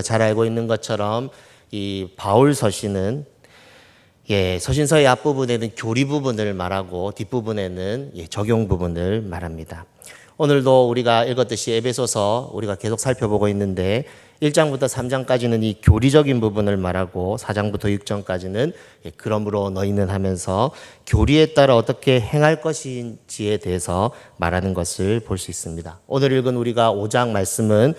잘 알고 있는 것처럼 이 바울 서신은 서신서의 앞부분에는 교리 부분을 말하고 뒷부분에는 적용 부분을 말합니다. 오늘도 우리가 읽었듯이 에베소서 우리가 계속 살펴보고 있는데 1장부터 3장까지는 이 교리적인 부분을 말하고 4장부터 6장까지는 그러므로 너희는 하면서 교리에 따라 어떻게 행할 것인지에 대해서 말하는 것을 볼 수 있습니다. 오늘 읽은 우리가 5장 말씀은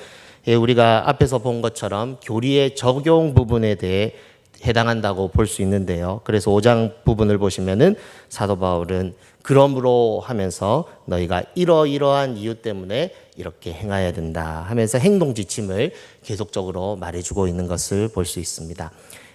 우리가 앞에서 본 것처럼 교리의 적용 부분에 대해 해당한다고 볼 수 있는데요. 그래서 5장 부분을 보시면은 사도 바울은 그러므로 하면서 너희가 이러이러한 이유 때문에 이렇게 행해야 된다 하면서 행동 지침을 계속적으로 말해주고 있는 것을 볼 수 있습니다.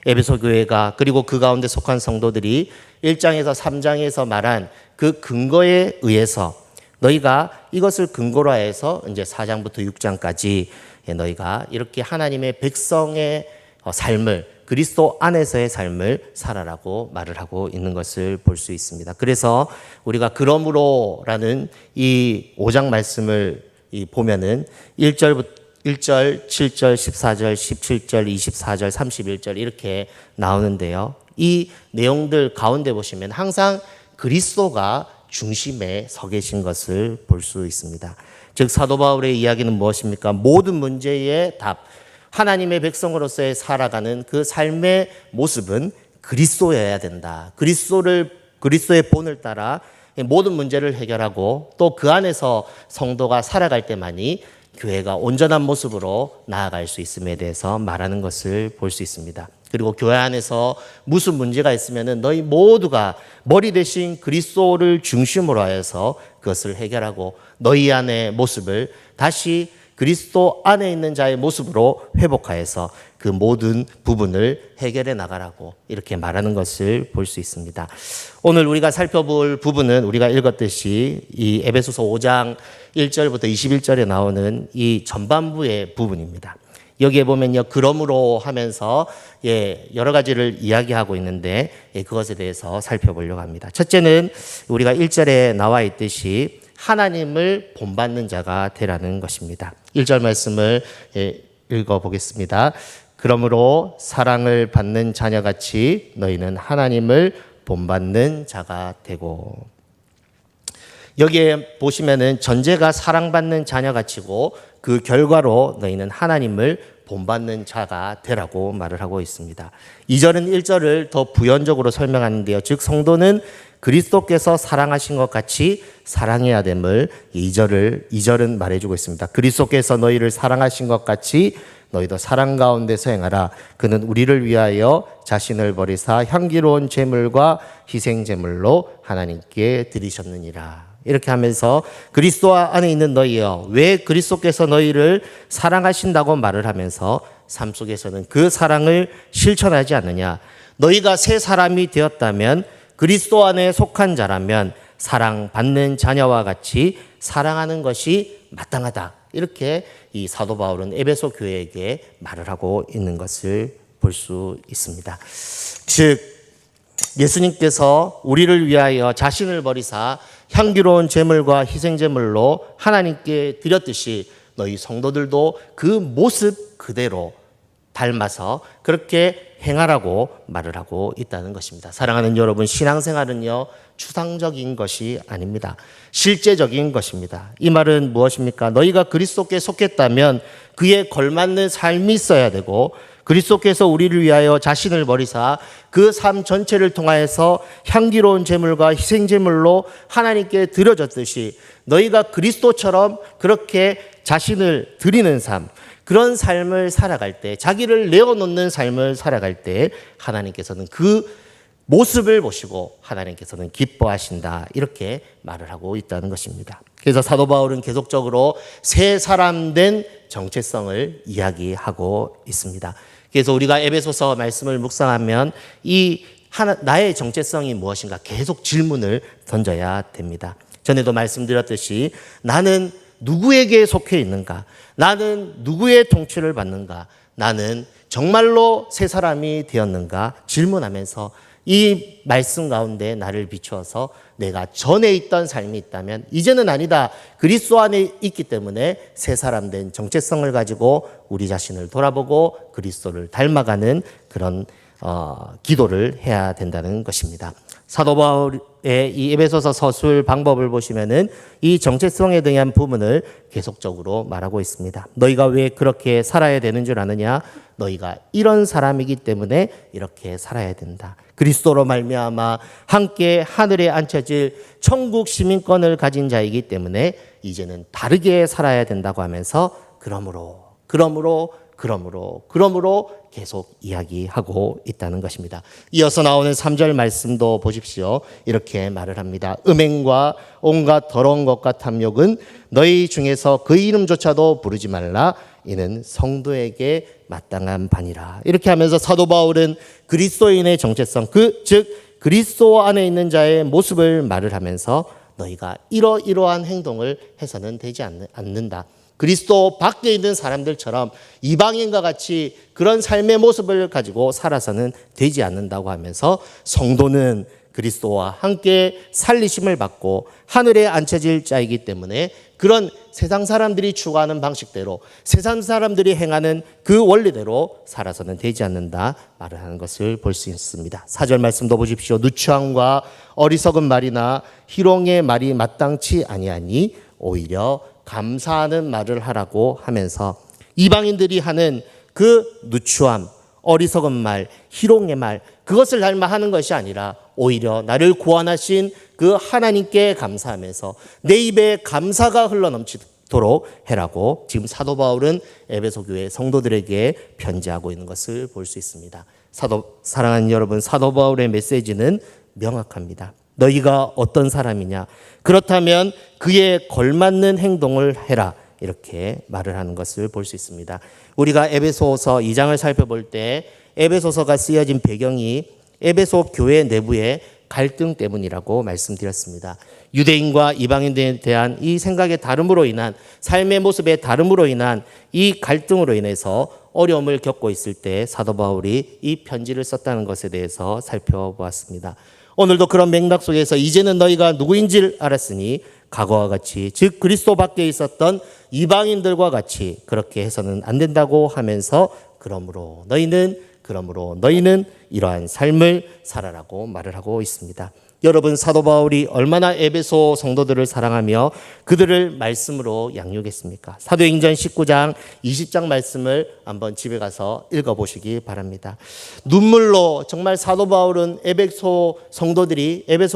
에베소 교회가 그리고 그 가운데 속한 성도들이 1장에서 3장에서 말한 그 근거에 의해서 너희가 이것을 근거로 해서 이제 4장부터 6장까지 너희가 이렇게 하나님의 백성의 삶을 그리스도 안에서의 삶을 살아라고 말을 하고 있는 것을 볼 수 있습니다. 그래서 우리가 그러므로라는 이 5장 말씀을 보면은 1절, 7절, 14절, 17절, 24절, 31절 이렇게 나오는데요. 이 내용들 가운데 보시면 항상 그리스도가 중심에 서 계신 것을 볼 수 있습니다. 즉 사도 바울의 이야기는 무엇입니까? 모든 문제의 답, 하나님의 백성으로서의 살아가는 그 삶의 모습은 그리스도여야 된다. 그리스도의 본을 따라 모든 문제를 해결하고 또 그 안에서 성도가 살아갈 때만이 교회가 온전한 모습으로 나아갈 수 있음에 대해서 말하는 것을 볼 수 있습니다. 그리고 교회 안에서 무슨 문제가 있으면은 너희 모두가 머리 대신 그리스도를 중심으로 하여서 그것을 해결하고 너희 안의 모습을 다시 그리스도 안에 있는 자의 모습으로 회복하여서 그 모든 부분을 해결해 나가라고 이렇게 말하는 것을 볼 수 있습니다. 오늘 우리가 살펴볼 부분은 우리가 읽었듯이 이 에베소서 5장 1절부터 21절에 나오는 이 전반부의 부분입니다. 여기에 보면요, 그러므로 하면서 여러 가지를 이야기하고 있는데 그것에 대해서 살펴보려고 합니다. 첫째는 우리가 1절에 나와 있듯이 하나님을 본받는 자가 되라는 것입니다. 1절 말씀을 읽어보겠습니다. 그러므로 사랑을 받는 자녀같이 너희는 하나님을 본받는 자가 되고. 여기에 보시면은 전제가 사랑받는 자녀같이고 그 결과로 너희는 하나님을 본받는 자가 되라고 말을 하고 있습니다. 2절은 1절을 더 부연적으로 설명하는데요. 즉 성도는 그리스도께서 사랑하신 것 같이 사랑해야 됨을 2절은 말해주고 있습니다. 그리스도께서 너희를 사랑하신 것 같이 너희도 사랑 가운데서 행하라. 그는 우리를 위하여 자신을 버리사 향기로운 제물과 희생 제물로 하나님께 드리셨느니라. 이렇게 하면서 그리스도 안에 있는 너희여, 왜 그리스도께서 너희를 사랑하신다고 말을 하면서 삶 속에서는 그 사랑을 실천하지 않느냐. 너희가 새 사람이 되었다면 그리스도 안에 속한 자라면 사랑받는 자녀와 같이 사랑하는 것이 마땅하다. 이렇게 이 사도 바울은 에베소 교회에게 말을 하고 있는 것을 볼 수 있습니다. 즉 예수님께서 우리를 위하여 자신을 버리사 향기로운 제물과 희생 제물로 하나님께 드렸듯이 너희 성도들도 그 모습 그대로 닮아서 그렇게 행하라고 말을 하고 있다는 것입니다. 사랑하는 여러분, 신앙생활은요 추상적인 것이 아닙니다. 실제적인 것입니다. 이 말은 무엇입니까? 너희가 그리스도께 속했다면 그에 걸맞는 삶이 있어야 되고 그리스도께서 우리를 위하여 자신을 버리사 그 삶 전체를 통하여서 향기로운 제물과 희생 제물로 하나님께 드려졌듯이 너희가 그리스도처럼 그렇게 자신을 드리는 삶, 그런 삶을 살아갈 때, 자기를 내어놓는 삶을 살아갈 때 하나님께서는 그 모습을 보시고 하나님께서는 기뻐하신다. 이렇게 말을 하고 있다는 것입니다. 그래서 사도 바울은 계속적으로 새 사람 된 정체성을 이야기하고 있습니다. 그래서 우리가 에베소서 말씀을 묵상하면 나의 정체성이 무엇인가 계속 질문을 던져야 됩니다. 전에도 말씀드렸듯이 나는 누구에게 속해 있는가? 나는 누구의 통치를 받는가? 나는 정말로 새 사람이 되었는가? 질문하면서 이 말씀 가운데 나를 비추어서 내가 전에 있던 삶이 있다면 이제는 아니다. 그리스도 안에 있기 때문에 새 사람 된 정체성을 가지고 우리 자신을 돌아보고 그리스도를 닮아가는 그런 기도를 해야 된다는 것입니다. 사도 바울의 이 에베소서 서술 방법을 보시면은 이 정체성에 대한 부분을 계속적으로 말하고 있습니다. 너희가 왜 그렇게 살아야 되는 줄 아느냐? 너희가 이런 사람이기 때문에 이렇게 살아야 된다. 그리스도로 말미암아 함께 하늘에 앉혀질 천국 시민권을 가진 자이기 때문에 이제는 다르게 살아야 된다고 하면서 그러므로 계속 이야기하고 있다는 것입니다. 이어서 나오는 3절 말씀도 보십시오. 이렇게 말을 합니다. 음행과 온갖 더러운 것과 탐욕은 너희 중에서 그 이름조차도 부르지 말라. 이는 성도에게 마땅한 바니라. 이렇게 하면서 사도 바울은 그리스도인의 정체성, 즉 그리스도 안에 있는 자의 모습을 말을 하면서 너희가 이러이러한 행동을 해서는 되지 않는다. 그리스도 밖에 있는 사람들처럼 이방인과 같이 그런 삶의 모습을 가지고 살아서는 되지 않는다고 하면서 성도는 그리스도와 함께 살리심을 받고 하늘에 앉혀질 자이기 때문에 그런 세상 사람들이 추구하는 방식대로 세상 사람들이 행하는 그 원리대로 살아서는 되지 않는다 말을 하는 것을 볼 수 있습니다. 4절 말씀도 보십시오. 누추함과 어리석은 말이나 희롱의 말이 마땅치 아니하니 오히려 감사하는 말을 하라고 하면서 이방인들이 하는 그 누추함, 어리석은 말, 희롱의 말, 그것을 닮아 하는 것이 아니라 오히려 나를 구원하신 그 하나님께 감사하면서 내 입에 감사가 흘러넘치도록 해라고 지금 사도 바울은 에베소 교회 성도들에게 편지하고 있는 것을 볼 수 있습니다. 사랑하는 여러분, 사도 바울의 메시지는 명확합니다. 너희가 어떤 사람이냐? 그렇다면 그에 걸맞는 행동을 해라. 이렇게 말을 하는 것을 볼 수 있습니다. 우리가 에베소서 2장을 살펴볼 때 에베소서가 쓰여진 배경이 에베소 교회 내부의 갈등 때문이라고 말씀드렸습니다. 유대인과 이방인들에 대한 이 생각의 다름으로 인한 삶의 모습의 다름으로 인한 이 갈등으로 인해서 어려움을 겪고 있을 때 사도 바울이 이 편지를 썼다는 것에 대해서 살펴보았습니다. 오늘도 그런 맥락 속에서 이제는 너희가 누구인지를 알았으니 과거와 같이 즉 그리스도 밖에 있었던 이방인들과 같이 그렇게 해서는 안 된다고 하면서 그러므로 너희는 이러한 삶을 살아라고 말을 하고 있습니다. 여러분, 사도 바울이 얼마나 에베소 성도들을 사랑하며 그들을 말씀으로 양육했습니까? 사도행전 19장 20장 말씀을 한번 집에 가서 읽어보시기 바랍니다. 눈물로 정말 사도 바울은 에베소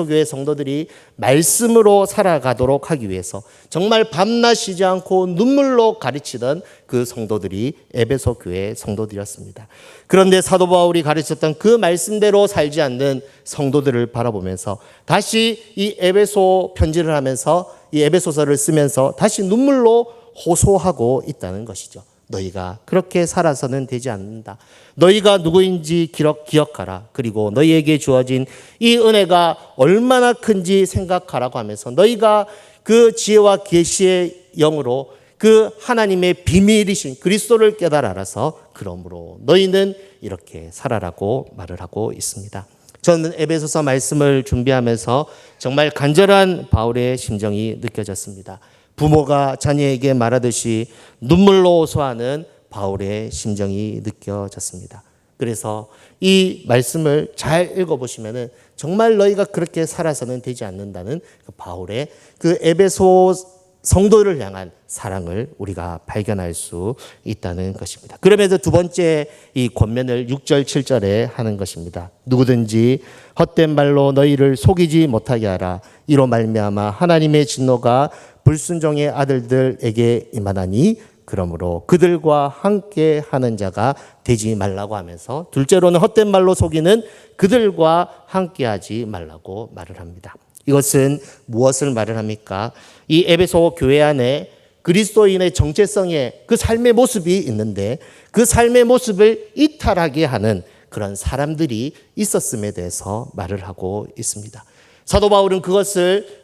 교회 성도들이 말씀으로 살아가도록 하기 위해서 정말 밤낮 쉬지 않고 눈물로 가르치던 그 성도들이 에베소 교회 성도들이었습니다. 그런데 사도 바울이 가르쳤던 그 말씀대로 살지 않는 성도들을 바라보면서 다시 이 에베소 편지를 하면서 이 에베소서를 쓰면서 다시 눈물로 호소하고 있다는 것이죠. 너희가 그렇게 살아서는 되지 않는다. 너희가 누구인지 기억하라. 그리고 너희에게 주어진 이 은혜가 얼마나 큰지 생각하라고 하면서 너희가 그 지혜와 계시의 영으로 그 하나님의 비밀이신 그리스도를 깨달아 알아서 그러므로 너희는 이렇게 살아라고 말을 하고 있습니다. 저는 에베소서 말씀을 준비하면서 정말 간절한 바울의 심정이 느껴졌습니다. 부모가 자녀에게 말하듯이 눈물로 호소하는 바울의 심정이 느껴졌습니다. 그래서 이 말씀을 잘 읽어보시면 정말 너희가 그렇게 살아서는 되지 않는다는 그 바울의 그 에베소 성도를 향한 사랑을 우리가 발견할 수 있다는 것입니다. 그러면서 두 번째 이 권면을 6절 7절에 하는 것입니다. 누구든지 헛된 말로 너희를 속이지 못하게 하라. 이로 말미암아 하나님의 진노가 불순종의 아들들에게 임하나니 그러므로 그들과 함께 하는 자가 되지 말라고 하면서 둘째로는 헛된 말로 속이는 그들과 함께 하지 말라고 말을 합니다. 이것은 무엇을 말을 합니까? 이 에베소 교회 안에 그리스도인의 정체성의 그 삶의 모습이 있는데 그 삶의 모습을 이탈하게 하는 그런 사람들이 있었음에 대해서 말을 하고 있습니다. 사도 바울은 그것을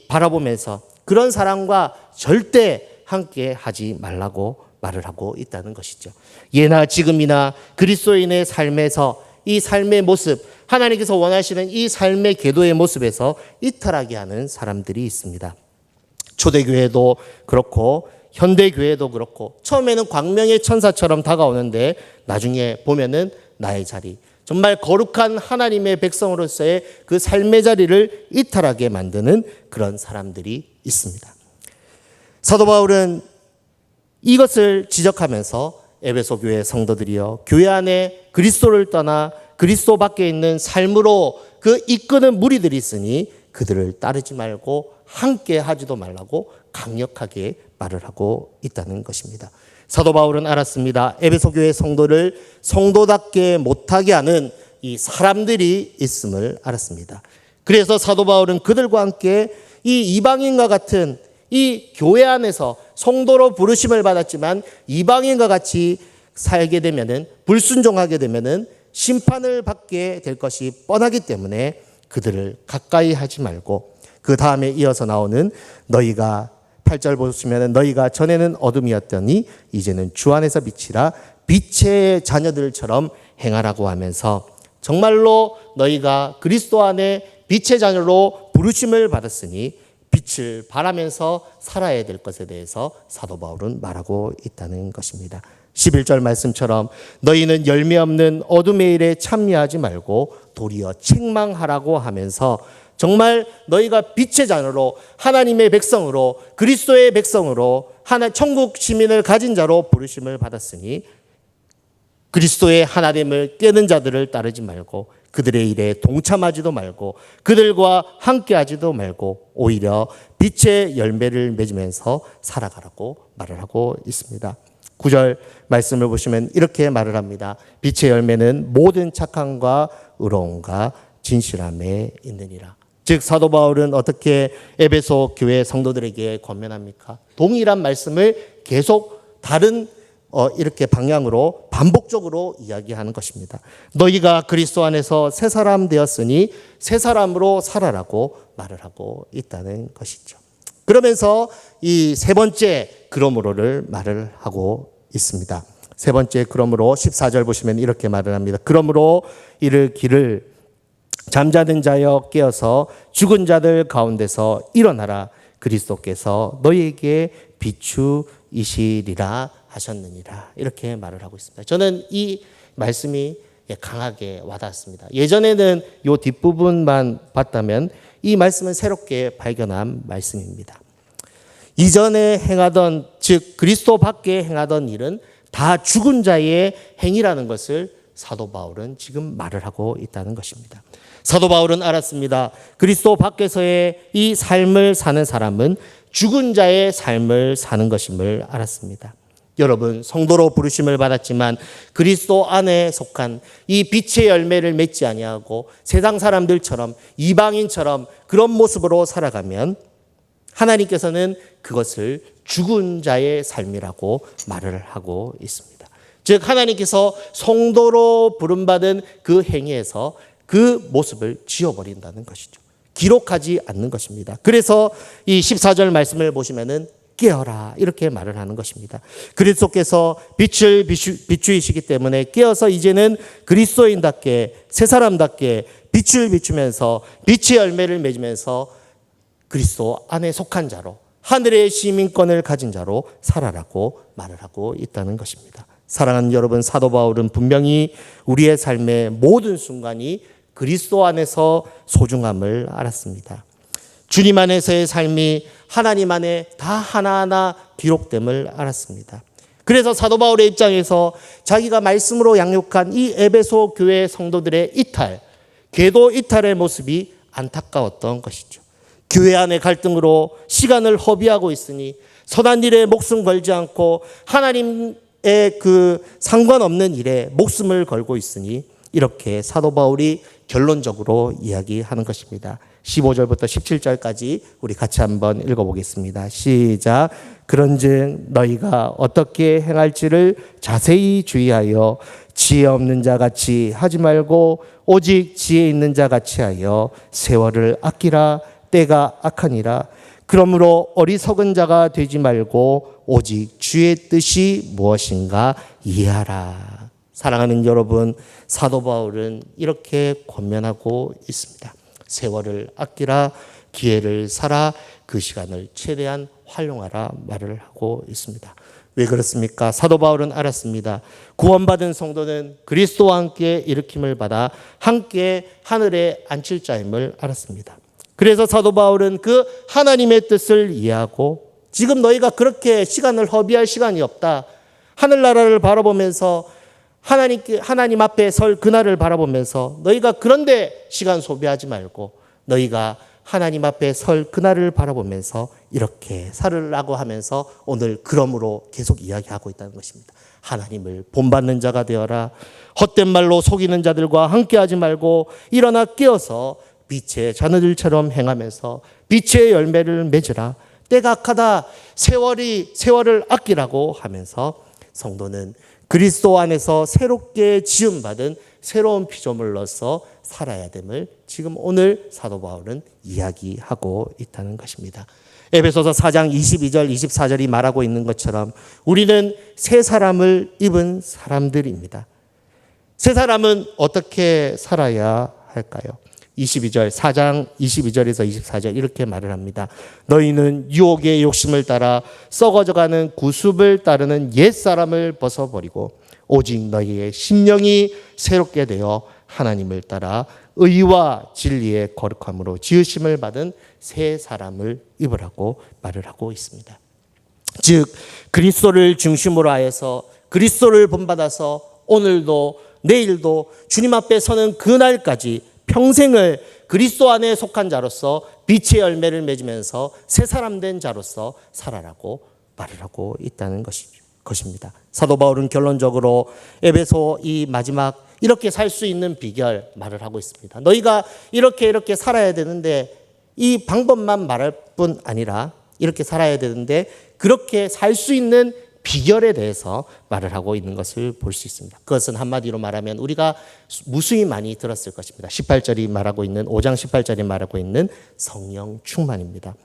바라보면서 그런 사람과 절대 함께 하지 말라고 말을 하고 있다는 것이죠. 예나 지금이나 그리스도인의 삶에서 이 삶의 모습, 하나님께서 원하시는 이 삶의 궤도의 모습에서 이탈하게 하는 사람들이 있습니다. 초대교회도 그렇고 현대교회도 그렇고 처음에는 광명의 천사처럼 다가오는데 나중에 보면은 나의 자리, 정말 거룩한 하나님의 백성으로서의 그 삶의 자리를 이탈하게 만드는 그런 사람들이 있습니다. 사도 바울은 이것을 지적하면서 에베소 교회 성도들이여, 교회 안에 그리스도를 떠나 그리스도 밖에 있는 삶으로 그 이끄는 무리들이 있으니 그들을 따르지 말고 함께 하지도 말라고 강력하게 말을 하고 있다는 것입니다. 사도 바울은 알았습니다. 에베소 교회 성도를 성도답게 못하게 하는 이 사람들이 있음을 알았습니다. 그래서 사도 바울은 그들과 함께 이 이방인과 같은 이 교회 안에서 성도로 부르심을 받았지만 이방인과 같이 살게 되면은, 불순종하게 되면은 심판을 받게 될 것이 뻔하기 때문에 그들을 가까이 하지 말고, 그 다음에 이어서 나오는 너희가 8절 보시면 너희가 전에는 어둠이었더니 이제는 주 안에서 빛이라 빛의 자녀들처럼 행하라고 하면서, 정말로 너희가 그리스도 안에 빛의 자녀로 부르심을 받았으니 빛을 바라면서 살아야 될 것에 대해서 사도 바울은 말하고 있다는 것입니다. 11절 말씀처럼 너희는 열매 없는 어둠의 일에 참여하지 말고 도리어 책망하라고 하면서, 정말 너희가 빛의 자녀로 하나님의 백성으로 그리스도의 백성으로 천국 시민을 가진 자로 부르심을 받았으니 그리스도의 하나됨을 깨는 자들을 따르지 말고 그들의 일에 동참하지도 말고 그들과 함께하지도 말고 오히려 빛의 열매를 맺으면서 살아가라고 말을 하고 있습니다. 9절 말씀을 보시면 이렇게 말을 합니다. 빛의 열매는 모든 착함과 의로움과 진실함에 있느니라. 즉 사도 바울은 어떻게 에베소 교회 성도들에게 권면합니까? 동일한 말씀을 계속 다른 이렇게 방향으로 반복적으로 이야기하는 것입니다. 너희가 그리스도 안에서 새 사람 되었으니 새 사람으로 살아라고 말을 하고 있다는 것이죠. 그러면서 이 세 번째 그러므로를 말을 하고 있습니다. 세 번째 그러므로 14절 보시면 이렇게 말을 합니다. 그러므로 이르기를 잠자는 자여 깨어서 죽은 자들 가운데서 일어나라. 그리스도께서 너희에게 비추이시리라 하셨느니라. 이렇게 말을 하고 있습니다. 저는 이 말씀이 강하게 와닿았습니다. 예전에는 이 뒷부분만 봤다면 이 말씀은 새롭게 발견한 말씀입니다. 이전에 행하던, 즉 그리스도 밖에 행하던 일은 다 죽은 자의 행위라는 것을 사도 바울은 지금 말을 하고 있다는 것입니다. 사도 바울은 알았습니다. 그리스도 밖에서의 이 삶을 사는 사람은 죽은 자의 삶을 사는 것임을 알았습니다. 여러분, 성도로 부르심을 받았지만 그리스도 안에 속한 이 빛의 열매를 맺지 아니하고 세상 사람들처럼 이방인처럼 그런 모습으로 살아가면 하나님께서는 그것을 죽은 자의 삶이라고 말을 하고 있습니다. 즉 하나님께서 성도로 부름받은 그 행위에서 그 모습을 지워버린다는 것이죠. 기록하지 않는 것입니다. 그래서 이 14절 말씀을 보시면은 깨어라 이렇게 말을 하는 것입니다. 그리스도께서 빛을 비추이시기 때문에 깨어서 이제는 그리스도인답게 새 사람답게 빛을 비추면서 빛의 열매를 맺으면서 그리스도 안에 속한 자로 하늘의 시민권을 가진 자로 살아라고 말을 하고 있다는 것입니다. 사랑하는 여러분, 사도 바울은 분명히 우리의 삶의 모든 순간이 그리스도 안에서 소중함을 알았습니다. 주님 안에서의 삶이 하나님 안에 다 하나하나 기록됨을 알았습니다. 그래서 사도 바울의 입장에서 자기가 말씀으로 양육한 이 에베소 교회 성도들의 이탈, 궤도 이탈의 모습이 안타까웠던 것이죠. 교회 안의 갈등으로 시간을 허비하고 있으니 선한 일에 목숨 걸지 않고 하나님의 그 상관없는 일에 목숨을 걸고 있으니 이렇게 사도 바울이 결론적으로 이야기하는 것입니다. 15절부터 17절까지 우리 같이 한번 읽어보겠습니다. 시작. 그런즉 너희가 어떻게 행할지를 자세히 주의하여 지혜 없는 자 같이 하지 말고 오직 지혜 있는 자 같이 하여 세월을 아끼라. 때가 악하니라. 그러므로 어리석은 자가 되지 말고 오직 주의 뜻이 무엇인가 이해하라. 사랑하는 여러분, 사도 바울은 이렇게 권면하고 있습니다. 세월을 아끼라, 기회를 살아, 그 시간을 최대한 활용하라 말을 하고 있습니다. 왜 그렇습니까? 사도 바울은 알았습니다. 구원받은 성도는 그리스도와 함께 일으킴을 받아 함께 하늘에 앉힐 자임을 알았습니다. 그래서 사도 바울은 그 하나님의 뜻을 이해하고, 지금 너희가 그렇게 시간을 허비할 시간이 없다. 하늘나라를 바라보면서 하나님 앞에 설 그날을 바라보면서 너희가 그런데 시간 소비하지 말고 너희가 하나님 앞에 설 그날을 바라보면서 이렇게 살으라고 하면서 오늘 그러므로 계속 이야기하고 있다는 것입니다. 하나님을 본받는 자가 되어라. 헛된 말로 속이는 자들과 함께하지 말고 일어나 깨어서 빛의 자녀들처럼 행하면서 빛의 열매를 맺으라. 때가 악하다. 세월을 아끼라고 하면서 성도는 그리스도 안에서 새롭게 지음받은 새로운 피조물로서 살아야 됨을 지금 오늘 사도 바울은 이야기하고 있다는 것입니다. 에베소서 4장 22절 24절이 말하고 있는 것처럼 우리는 새 사람을 입은 사람들입니다. 새 사람은 어떻게 살아야 할까요? 22절, 4장 22절에서 24절 이렇게 말을 합니다. 너희는 유혹의 욕심을 따라 썩어져가는 구습을 따르는 옛사람을 벗어버리고 오직 너희의 심령이 새롭게 되어 하나님을 따라 의와 진리의 거룩함으로 지으심을 받은 새 사람을 입으라고 말을 하고 있습니다. 즉 그리스도를 중심으로 하여서 그리스도를 본받아서 오늘도 내일도 주님 앞에 서는 그날까지 평생을 그리스도 안에 속한 자로서 빛의 열매를 맺으면서 새 사람 된 자로서 살아라고 말을 하고 있다는 것입니다. 사도 바울은 결론적으로 에베소 이 마지막 이렇게 살 수 있는 비결 말을 하고 있습니다. 너희가 이렇게 살아야 되는데 이 방법만 말할 뿐 아니라 이렇게 살아야 되는데 그렇게 살 수 있는 비결에 대해서 말을 하고 있는 것을 볼 수 있습니다. 그것은 한마디로 말하면 우리가 무수히 많이 들었을 것입니다. 18절이 말하고 있는 5장 18절이 말하고 있는 성령 충만입니다.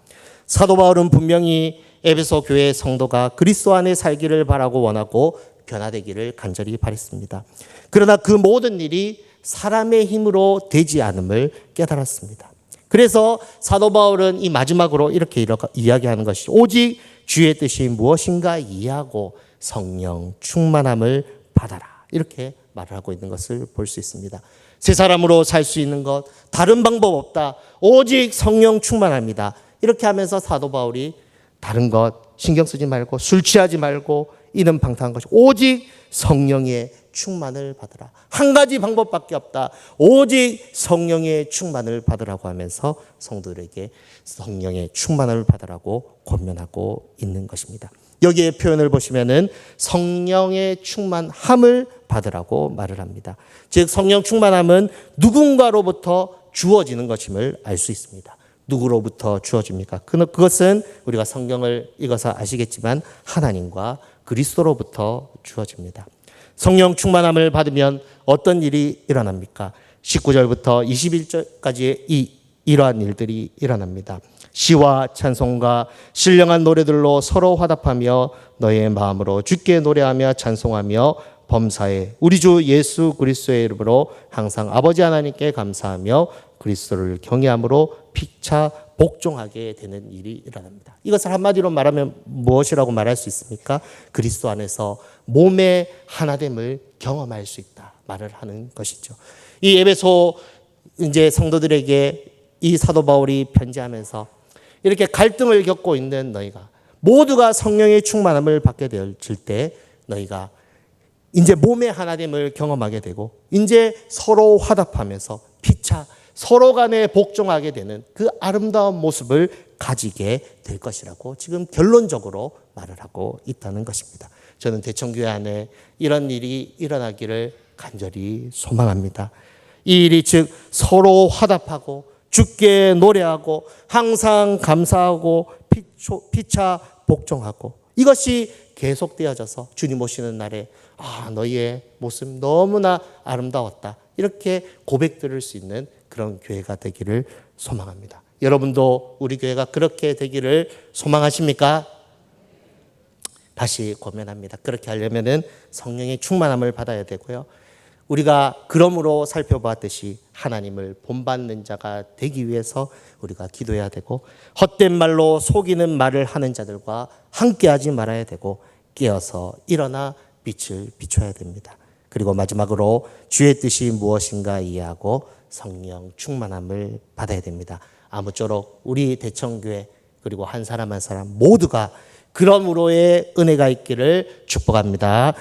사도 바울은 분명히 에베소 교회 성도가 그리스도 안에 살기를 바라고 원하고 변화되기를 간절히 바랬습니다. 그러나 그 모든 일이 사람의 힘으로 되지 않음을 깨달았습니다. 그래서 사도 바울은 이 마지막으로 이렇게 이야기하는 것이 오직 주의 뜻이 무엇인가 이해하고 성령 충만함을 받아라. 이렇게 말을 하고 있는 것을 볼 수 있습니다. 새 사람으로 살 수 있는 것 다른 방법 없다. 오직 성령 충만합니다. 이렇게 하면서 사도 바울이 다른 것 신경 쓰지 말고 술 취하지 말고 이는 방탕한 것이 오직 성령의 충만을 받으라. 한 가지 방법밖에 없다. 오직 성령의 충만을 받으라고 하면서 성도들에게 성령의 충만을 받으라고 권면하고 있는 것입니다. 여기에 표현을 보시면은 성령의 충만함을 받으라고 말을 합니다. 즉 성령 충만함은 누군가로부터 주어지는 것임을 알 수 있습니다. 누구로부터 주어집니까? 그것은 우리가 성경을 읽어서 아시겠지만 하나님과 그리스도로부터 주어집니다. 성령 충만함을 받으면 어떤 일이 일어납니까? 19절부터 21절까지 이러한 일들이 일어납니다. 시와 찬송과 신령한 노래들로 서로 화답하며 너의 마음으로 주께 노래하며 찬송하며 범사에 우리 주 예수 그리스도의 이름으로 항상 아버지 하나님께 감사하며 그리스도를 경외함으로 피차 복종하게 되는 일이 일어납니다. 이것을 한마디로 말하면 무엇이라고 말할 수 있습니까? 그리스도 안에서 몸의 하나됨을 경험할 수 있다 말을 하는 것이죠. 이 에베소 이제 성도들에게 이 사도 바울이 편지하면서 이렇게 갈등을 겪고 있는 너희가 모두가 성령의 충만함을 받게 될 때 너희가 이제 몸의 하나됨을 경험하게 되고 이제 서로 화답하면서 피차 서로 간에 복종하게 되는 그 아름다운 모습을 가지게 될 것이라고 지금 결론적으로 말을 하고 있다는 것입니다. 저는 대청교회 안에 이런 일이 일어나기를 간절히 소망합니다. 이 일이 즉 서로 화답하고 주께 노래하고 항상 감사하고 피차 복종하고 이것이 계속되어져서 주님 오시는 날에 너희의 모습 너무나 아름다웠다. 이렇게 고백 들을 수 있는 그런 교회가 되기를 소망합니다. 여러분도 우리 교회가 그렇게 되기를 소망하십니까? 다시 고면합니다. 그렇게 하려면은 성령의 충만함을 받아야 되고요. 우리가 그러므로 살펴봤듯이 하나님을 본받는 자가 되기 위해서 우리가 기도해야 되고, 헛된 말로 속이는 말을 하는 자들과 함께하지 말아야 되고, 깨어서 일어나 빛을 비춰야 됩니다. 그리고 마지막으로 주의 뜻이 무엇인가 이해하고 성령 충만함을 받아야 됩니다. 아무쪼록 우리 대청교회 그리고 한 사람 한 사람 모두가 그러므로의 은혜가 있기를 축복합니다.